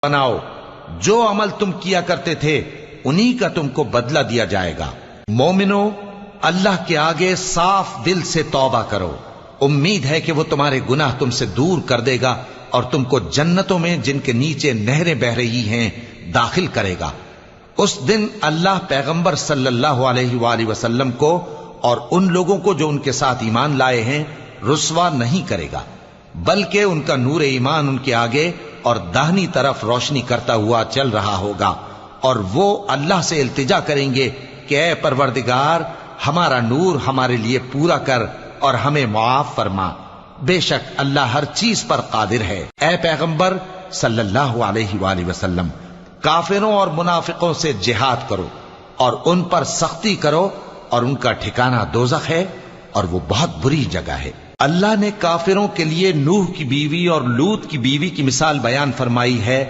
بناؤ، جو عمل تم کیا کرتے تھے انہی کا تم کو بدلہ دیا جائے گا۔ مومنو، اللہ کے آگے صاف دل سے توبہ کرو، امید ہے کہ وہ تمہارے گناہ تم سے دور کر دے گا اور تم کو جنتوں میں جن کے نیچے نہریں بہ رہی ہیں داخل کرے گا۔ اس دن اللہ پیغمبر صلی اللہ علیہ وآلہ وسلم کو اور ان لوگوں کو جو ان کے ساتھ ایمان لائے ہیں رسوا نہیں کرے گا، بلکہ ان کا نور ایمان ان کے آگے اور داہنی طرف روشنی کرتا ہوا چل رہا ہوگا، اور وہ اللہ سے التجا کریں گے کہ اے پروردگار، ہمارا نور ہمارے لیے پورا کر اور ہمیں معاف فرما، بے شک اللہ ہر چیز پر قادر ہے۔ اے پیغمبر صلی اللہ علیہ وآلہ وسلم، کافروں اور منافقوں سے جہاد کرو اور ان پر سختی کرو، اور ان کا ٹھکانہ دوزخ ہے اور وہ بہت بری جگہ ہے۔ اللہ نے کافروں کے لیے نوح کی بیوی اور لوط کی بیوی کی مثال بیان فرمائی ہے